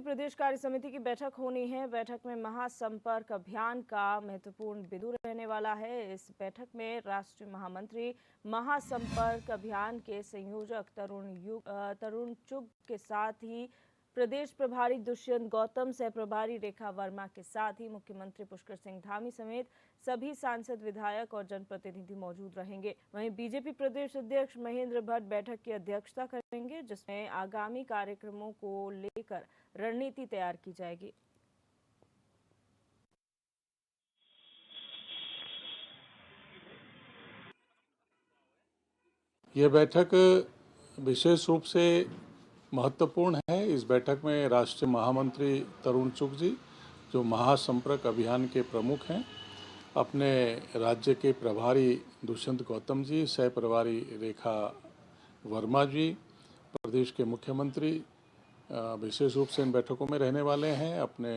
प्रदेश कार्य समिति की बैठक होनी है। बैठक में महासंपर्क अभियान का महत्वपूर्ण बिंदु रहने वाला है। इस बैठक में राष्ट्रीय महामंत्री महासंपर्क अभियान के संयोजक तरुण चुग के साथ ही प्रदेश प्रभारी दुष्यंत गौतम, सह प्रभारी रेखा वर्मा के साथ ही मुख्यमंत्री पुष्कर सिंह धामी समेत सभी सांसद, विधायक और जनप्रतिनिधि मौजूद रहेंगे। वहीं बीजेपी प्रदेश अध्यक्ष महेंद्र भट्ट बैठक की अध्यक्षता करेंगे, जिसमें आगामी कार्यक्रमों को लेकर रणनीति तैयार की जाएगी। यह बैठक विशेष रूप से महत्वपूर्ण है। इस बैठक में राष्ट्रीय महामंत्री तरुण चुग जी, जो महासंपर्क अभियान के प्रमुख हैं, अपने राज्य के प्रभारी दुष्यंत गौतम जी, सह प्रभारी रेखा वर्मा जी, प्रदेश के मुख्यमंत्री विशेष रूप से इन बैठकों में रहने वाले हैं। अपने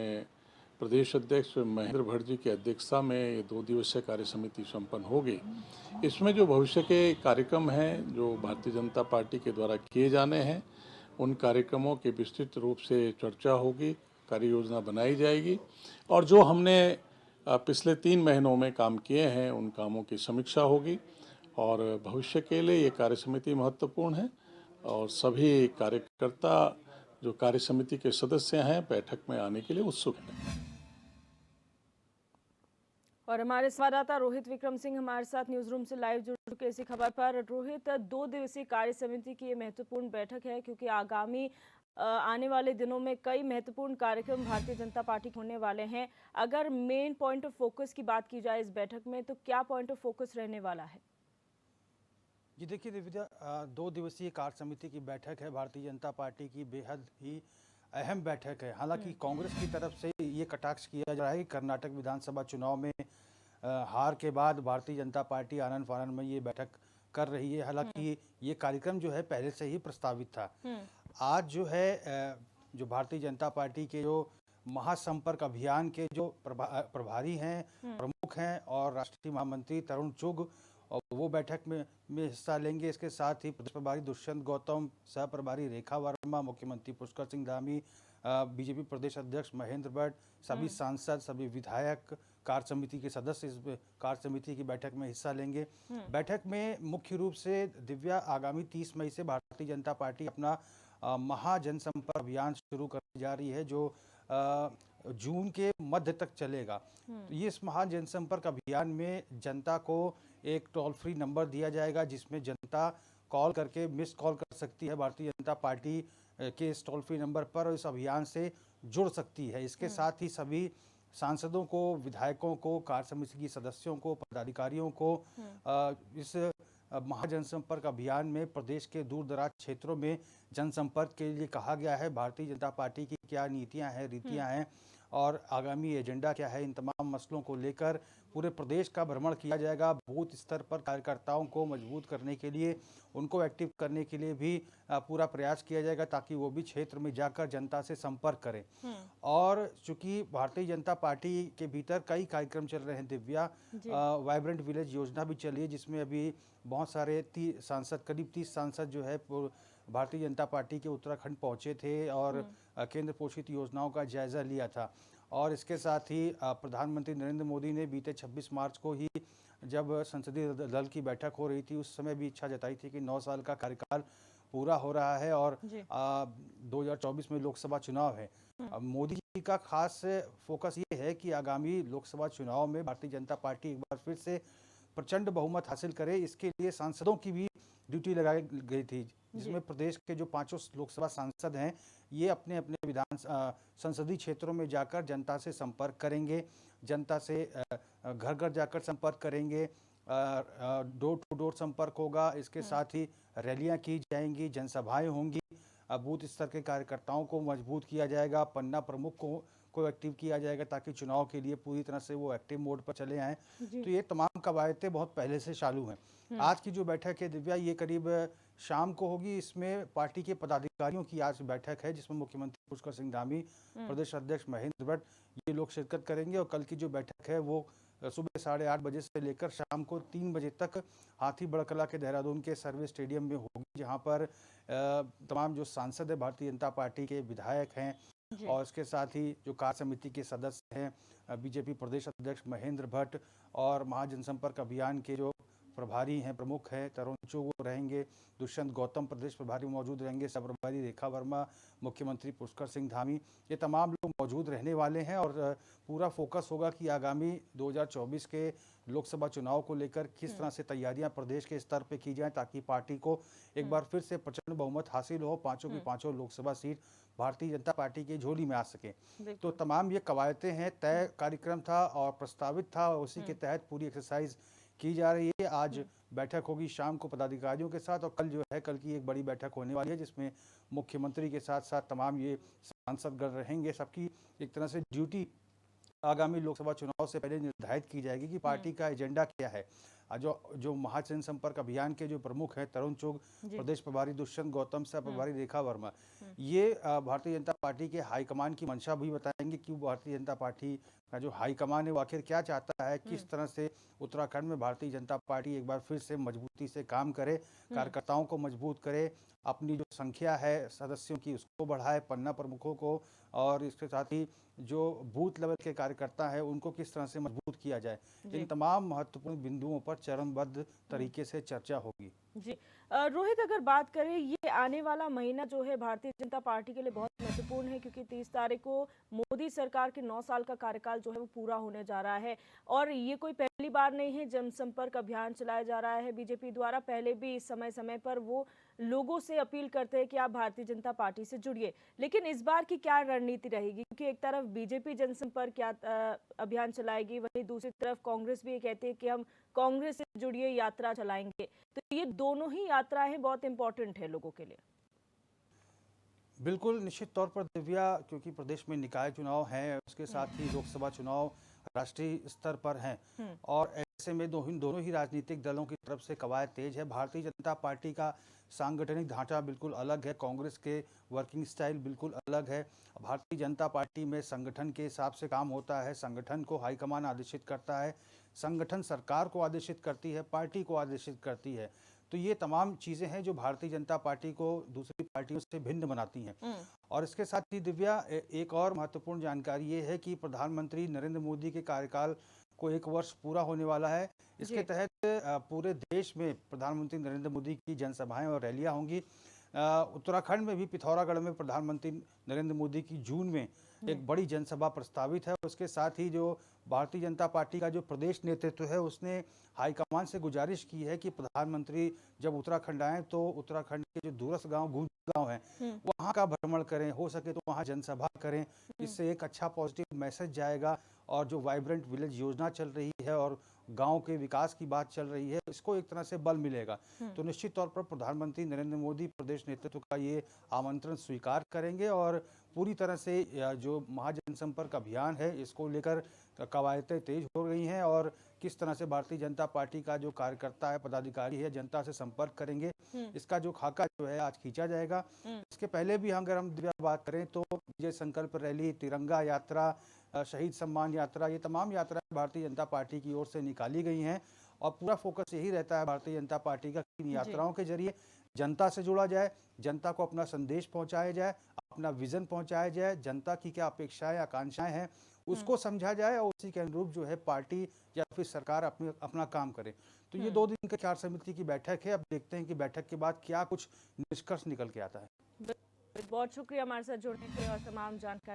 प्रदेश अध्यक्ष महेंद्र भट्ट जी की अध्यक्षता में ये 2 दिवसीय कार्य समिति संपन्न होगी। इसमें जो भविष्य के कार्यक्रम हैं, जो भारतीय जनता पार्टी के द्वारा किए जाने हैं, उन कार्यक्रमों की विस्तृत रूप से चर्चा होगी, कार्य योजना बनाई जाएगी और जो हमने पिछले 3 महीनों में काम किए हैं, उन कामों की समीक्षा होगी। और भविष्य के लिए ये कार्य समिति महत्वपूर्ण है और सभी कार्यकर्ता जो कार्य समिति के सदस्य हैं, बैठक में आने के लिए उत्सुक हैं। और हमारे संवाददाता रोहित विक्रम सिंह हमारे साथ न्यूज रूम से लाइव जुड़ चुके इसी खबर पर। रोहित, 2 दिवसीय कार्य समिति की ये महत्वपूर्ण बैठक है, क्योंकि आगामी आने वाले दिनों में कई महत्वपूर्ण कार्यक्रम भारतीय जनता पार्टी के होने वाले हैं। अगर मेन पॉइंट ऑफ फोकस की बात की जाए इस बैठक में, तो क्या पॉइंट ऑफ फोकस रहने वाला है? जी देखिए दिव्या, 2 दिवसीय कार्य समिति की बैठक है। भारतीय जनता पार्टी की बेहद ही अहम बैठक है। हालांकि कांग्रेस की तरफ से ये कटाक्ष किया जा रहा है कि कर्नाटक विधानसभा चुनाव में हार के बाद भारतीय जनता पार्टी आनन फानन में ये बैठक कर रही है। हालांकि ये कार्यक्रम जो है पहले से ही प्रस्तावित था। आज जो है जो भारतीय जनता पार्टी के जो महासंपर्क अभियान के जो प्रभारी हैं, प्रमुख हैं और राष्ट्रीय महामंत्री तरुण चुग, और वो बैठक में हिस्सा लेंगे। इसके साथ ही प्रदेश प्रभारी दुष्यंत गौतम, सह प्रभारी रेखा वर्मा, मुख्यमंत्री पुष्कर सिंह धामी, बीजेपी प्रदेश अध्यक्ष महेंद्र भट्ट, सभी सांसद, सभी विधायक, कार्य समिति के सदस्य इस कार्य समिति की बैठक में हिस्सा लेंगे। बैठक में मुख्य रूप से दिव्या, आगामी 30 मई से भारतीय जनता पार्टी अपना महाजनसंपर्क अभियान शुरू करने जा रही है, जो जून के मध्य तक चलेगा। तो ये इस महाजनसंपर्क अभियान में जनता को एक टोल फ्री नंबर दिया जाएगा, जिसमें जनता कॉल करके मिस कॉल कर सकती है भारतीय जनता पार्टी के इस टोल फ्री नंबर पर और इस अभियान से जुड़ सकती है। इसके साथ ही सभी सांसदों को, विधायकों को, कार्य समिति के सदस्यों को, पदाधिकारियों को इस महाजनसंपर्क अभियान में प्रदेश के दूर दराज क्षेत्रों में जनसंपर्क के लिए कहा गया है। भारतीय जनता पार्टी की क्या नीतियां हैं, रीतियां हैं और आगामी एजेंडा क्या है, इन तमाम मसलों को लेकर पूरे प्रदेश का भ्रमण किया जाएगा। बूथ स्तर पर कार्यकर्ताओं को मजबूत करने के लिए, उनको एक्टिव करने के लिए भी पूरा प्रयास किया जाएगा, ताकि वो भी क्षेत्र में जाकर जनता से संपर्क करें। और चूंकि भारतीय जनता पार्टी के भीतर कई कार्यक्रम चल रहे हैं दिव्या, वाइब्रेंट विलेज योजना भी चली है, जिसमें अभी बहुत सारे करीब 30 सांसद जो है भारतीय जनता पार्टी के उत्तराखंड पहुंचे थे और केंद्र पोषित योजनाओं का जायजा लिया था। और इसके साथ ही प्रधानमंत्री नरेंद्र मोदी ने बीते 26 मार्च को ही, जब संसदीय दल की बैठक हो रही थी, उस समय भी इच्छा जताई थी कि 9 साल का कार्यकाल पूरा हो रहा है और 2024 में लोकसभा चुनाव है। मोदी जी का खास फोकस ये है कि आगामी लोकसभा चुनाव में भारतीय जनता पार्टी एक बार फिर से प्रचंड बहुमत हासिल करे। इसके लिए सांसदों की भी ड्यूटी लगाई गई थी, जिसमें प्रदेश के जो 5 लोकसभा सांसद हैं, ये अपने अपने संसदीय क्षेत्रों में जाकर जनता से संपर्क करेंगे, जनता से घर घर जाकर संपर्क करेंगे, डोर टू डोर संपर्क होगा। इसके साथ ही रैलियां की जाएंगी, जनसभाएं होंगी, बूथ स्तर के कार्यकर्ताओं को मजबूत किया जाएगा, पन्ना प्रमुख को एक्टिव किया जाएगा, ताकि चुनाव के लिए पूरी तरह से वो एक्टिव मोड पर चले आएँ। तो ये तमाम कवायदें बहुत पहले से चालू हैं। आज की जो बैठक है दिव्या, ये करीब शाम को होगी। इसमें पार्टी के पदाधिकारियों की आज बैठक है, जिसमें मुख्यमंत्री पुष्कर सिंह धामी, प्रदेश अध्यक्ष महेंद्र भट्ट, ये लोग शिरकत करेंगे। और कल की जो बैठक है वो सुबह 8:30 बजे से लेकर शाम को 3 बजे तक हाथी बड़कला के देहरादून के सर्वे स्टेडियम में होगी, जहां पर तमाम जो सांसद है भारतीय जनता पार्टी के, विधायक हैं, जी। और इसके साथ ही जो कार्य समिति के सदस्य हैं बीजेपी प्रदेश अध्यक्ष महेंद्र भट्ट और महाजनसंपर्क अभियान के जो प्रभारी हैं, प्रमुख हैं तरुण चुग वो रहेंगे, दुष्यंत गौतम प्रदेश प्रभारी मौजूद रहेंगे, सह प्रभारी रेखा वर्मा, मुख्यमंत्री पुष्कर सिंह धामी, ये तमाम लोग मौजूद रहने वाले हैं। और पूरा फोकस होगा कि आगामी 2024 के लोकसभा चुनाव को लेकर किस तरह से तैयारियां प्रदेश के स्तर पे की जाएं ताकि पार्टी को एक बार फिर से प्रचंड बहुमत हासिल हो, पांचों की पांचों लोकसभा सीट भारतीय जनता पार्टी की झोली में आ सके। तो तमाम ये कवायतें हैं, तय कार्यक्रम था और प्रस्तावित था, उसी के तहत पूरी एक्सरसाइज की जा रही है। आज बैठक होगी शाम को पदाधिकारियों के साथ और कल जो है कल की एक बड़ी बैठक होने वाली है जिसमें मुख्यमंत्री के साथ साथ तमाम ये सांसदगण रहेंगे। सबकी एक तरह से ड्यूटी आगामी लोकसभा चुनाव से पहले निर्धारित की जाएगी कि पार्टी का एजेंडा क्या है। जो महाजनसंपर्क अभियान के जो प्रमुख हैं तरुण चुग, प्रदेश प्रभारी दुष्यंत गौतम, सह प्रभारी रेखा वर्मा, ये भारतीय जनता पार्टी के हाईकमान की मंशा भी बताएंगे कि भारतीय जनता पार्टी का जो हाईकमान है वो आखिर क्या चाहता है, किस तरह से उत्तराखंड में भारतीय जनता पार्टी एक बार फिर से मजबूती से काम करे, कार्यकर्ताओं को मजबूत करे, अपनी जो संख्या है सदस्यों की उसको बढ़ाए, पन्ना प्रमुखों को, और इसके साथ ही जो बूथ लेवल के कार्यकर्ता है उनको किस तरह से मजबूत किया जाए। इन तमाम महत्वपूर्ण बिंदुओं पर चरणबद्ध तरीके से चर्चा होगी। जी। रोहित, अगर बात करें ये आने वाला महीना जो है भारतीय जनता पार्टी के लिए बहुत महत्वपूर्ण है क्योंकि 30 तारीख को मोदी सरकार के 9 साल का कार्यकाल जो है वो पूरा होने जा रहा है और ये कोई पहली बार नहीं है जनसंपर्क अभियान चलाया जा रहा है बीजेपी द्वारा। पहले भी समय समय पर वो लोगों से अपील करते हैं कि आप भारतीय जनता पार्टी से जुड़िए, लेकिन इस बार की क्या रणनीति रहेगी? क्योंकि एक तरफ बीजेपी जनसंपर्क अभियान चलाएगी, वहीं दूसरी तरफ कांग्रेस भी ये कहती है कि हम कांग्रेस से जुड़िए यात्रा चलाएंगे। तो ये दोनों ही यात्राएं बहुत इंपॉर्टेंट है लोगों के लिए। बिल्कुल, निश्चित तौर पर दिव्या, क्योंकि प्रदेश में निकाय चुनाव हैं, उसके साथ ही लोकसभा चुनाव राष्ट्रीय स्तर पर हैं और ऐसे में दोनों ही राजनीतिक दलों की तरफ से कवायद तेज है। भारतीय जनता पार्टी का सांगठनिक ढांचा बिल्कुल अलग है, कांग्रेस के वर्किंग स्टाइल बिल्कुल अलग है। भारतीय जनता पार्टी में संगठन के हिसाब से काम होता है, संगठन को हाईकमान आदेशित करता है, संगठन सरकार को आदेशित करती है, पार्टी को आदेशित करती है। तो ये तमाम चीज़ें हैं जो भारतीय जनता पार्टी को दूसरी पार्टियों से भिन्न बनाती हैं। और इसके साथ ही दिव्या, एक और महत्वपूर्ण जानकारी ये है कि प्रधानमंत्री नरेंद्र मोदी के कार्यकाल को 1 वर्ष पूरा होने वाला है। इसके तहत पूरे देश में प्रधानमंत्री नरेंद्र मोदी की जनसभाएं और रैलियां होंगी। उत्तराखंड में भी पिथौरागढ़ में प्रधानमंत्री नरेंद्र मोदी की जून में एक बड़ी जनसभा प्रस्तावित है। उसके साथ ही जो भारतीय जनता पार्टी का जो प्रदेश नेतृत्व है उसने हाईकमान से गुजारिश की है कि प्रधानमंत्री जब उत्तराखंड आए तो उत्तराखंड के जो दूरस्थ गांव, गूंज गांव हैं, वहां का भ्रमण करें, हो सके तो वहां जनसभा करें। इससे एक अच्छा पॉजिटिव मैसेज जाएगा और जो वाइब्रेंट विलेज योजना चल रही है और गांव के विकास की बात चल रही है, इसको एक तरह से बल मिलेगा। तो निश्चित तौर पर प्रधानमंत्री नरेंद्र मोदी प्रदेश नेतृत्व का ये आमंत्रण स्वीकार करेंगे और पूरी तरह से जो महाजनसंपर्क अभियान है इसको लेकर कवायदें तेज हो रही हैं और किस तरह से भारतीय जनता पार्टी का जो कार्यकर्ता है, पदाधिकारी है, जनता से संपर्क करेंगे, इसका जो खाका जो है आज खींचा जाएगा। इसके पहले भी अगर हम बात करें तो विजय संकल्प रैली, तिरंगा यात्रा, शहीद सम्मान यात्रा, ये तमाम यात्राएं भारतीय जनता पार्टी की ओर से निकाली गई हैं और पूरा फोकस यही रहता है भारतीय जनता पार्टी का कि इन यात्राओं के जरिए जनता से जुड़ा जाए, जनता को अपना संदेश पहुंचाया जाए, अपना विजन पहुंचाया जाए, जनता की क्या अपेक्षाएं, आकांक्षाएं हैं उसको समझा जाए और उसी के अनुरूप जो है पार्टी या फिर सरकार अपना काम करे। तो ये 2 दिन की कार्य समिति की बैठक है। अब देखते हैं कि बैठक के बाद क्या कुछ निष्कर्ष निकल के आता है। बहुत शुक्रिया हमारे साथ जुड़ने के लिए और तमाम जानकारी